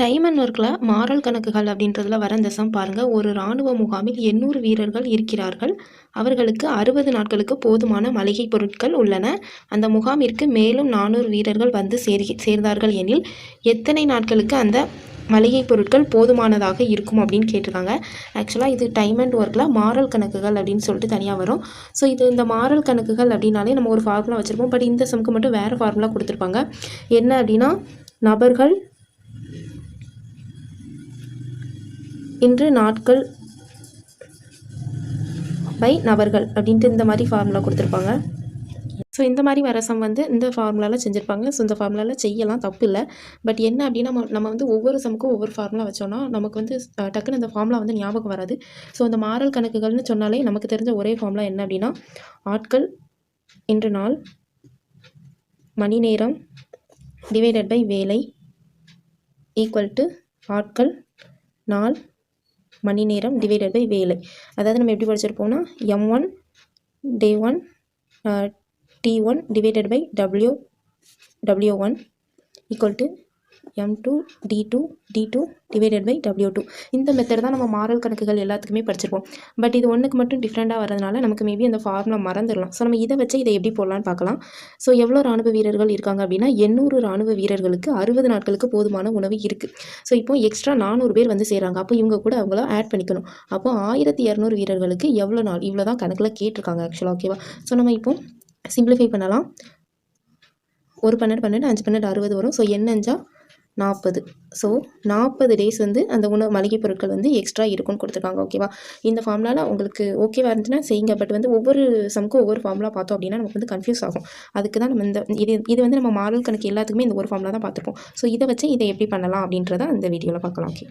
Time and ஒர்க்கில் மாறல் கணக்குகள் அப்படின்றதுல வர இந்த சம் பாருங்கள். ஒரு இராணுவ முகாமில் 800 வீரர்கள் இருக்கிறார்கள். அவர்களுக்கு 60 நாட்களுக்கு போதுமான மளிகை பொருட்கள் உள்ளன. அந்த முகாமிற்கு மேலும் 400 வீரர்கள் வந்து சேர்ந்தார்கள் எனில் எத்தனை நாட்களுக்கு அந்த மளிகை பொருட்கள் போதுமானதாக இருக்கும் அப்படின்னு கேட்டிருக்காங்க. ஆக்சுவலாக இது டைம் அண்ட் ஒர்க்கில் மாறல் கணக்குகள் அப்படின்னு சொல்லிட்டு தனியாக வரும். ஸோ இது இந்த மாறல் கணக்குகள் அப்படின்னாலே நம்ம ஒரு ஃபார்முலா வச்சுருப்போம். பட் இந்த சம்க்கு மட்டும் வேறு ஃபார்முலா கொடுத்துருப்பாங்க. என்ன அப்படின்னா, நபர்கள் இன்று நாட்கள் பை நபர்கள் அப்படின்ட்டு இந்த மாதிரி ஃபார்முலா கொடுத்துருப்பாங்க. ஸோ இந்த மாதிரி வர சம் வந்து இந்த ஃபார்முலாவில் செஞ்சுருப்பாங்க. ஸோ இந்த ஃபார்முலாவில் செய்யலாம், தப்பு இல்லை. பட் என்ன அப்படின்னா, நம்ம வந்து ஒவ்வொரு சமுக்கும் ஒவ்வொரு ஃபார்முலா வச்சோன்னா நமக்கு வந்து டக்குன்னு அந்த ஃபார்முலா வந்து ஞாபகம் வராது. ஸோ இந்த மாறல் கணக்குகள்னு சொன்னாலே நமக்கு தெரிஞ்ச ஒரே ஃபார்முலா என்ன அப்படின்னா, ஆட்கள் இன்று நாள் மணி நேரம் டிவைடட் பை வேலை ஈக்குவல் டு ஆட்கள் நாள் மணி நேரம் டிவைடட் பை வேலை. அதாவது நம்ம எப்படி படிச்சிருப்போம்னா, M1 day 1 T1 divided by W1 equal to M2 D2 divided by W2. இந்த மெத்தட் தான் நம்ம மாறல் கணக்குகள் எல்லாத்துக்குமே படிச்சிருப்போம். பட் இது ஒன்றுக்கு மட்டும் டிஃப்ரெண்ட்டாக வரதுனால நமக்கு மேபி அந்த ஃபார்முலா மறந்துடலாம். ஸோ நம்ம இதை வச்சு இதை எப்படி போடலான்னு பார்க்கலாம். ஸோ எவ்வளோ ராணுவ வீரர்கள் இருக்காங்க அப்படின்னா, 800 ராணுவ வீரர்களுக்கு 60 நாட்களுக்கு போதுமான உணவு இருக்குது. ஸோ இப்போ எக்ஸ்ட்ரா 400 பேர் வந்து செய்கிறாங்க. அப்போ இவங்க கூட அவங்கள ஆட் பண்ணிக்கணும். அப்போ 1200 வீரர்களுக்கு எவ்வளோ நாள், இவ்வளோ தான் கணக்கில் கேட்டிருக்காங்க ஆக்சுவலாக. ஓகேவா? ஸோ நம்ம இப்போ சிம்பிளிஃபை பண்ணலாம். 1 12 12 5 12 60 வரும். ஸோ என்னஞ்சா 40. ஸோ 40 டேஸ் வந்து அந்த மளிகை பொருட்கள் வந்து எக்ஸ்ட்ரா இருக்குன்னு கொடுத்துருக்காங்க. ஓகேவா? இந்த ஃபார்முலாவில் உங்களுக்கு ஓகேவா இருந்துச்சுன்னா செய்யுங்க. பட் வந்து ஒவ்வொரு சம்க்கும் ஒவ்வொரு ஃபார்முலா பார்த்தோம் அப்படின்னா நமக்கு வந்து கன்ஃபியூஸ் ஆகும். அதுக்கு தான் நம்ம இது வந்து நம்ம மாறல் கணக்கு எல்லாத்துக்குமே இந்த ஒரு ஃபார்முலா தான் பார்த்துருப்போம். ஸோ இதை வச்சு இதை எப்படி பண்ணலாம் அப்படின்றத இந்த வீடியோவில் பார்க்கலாம். ஓகே.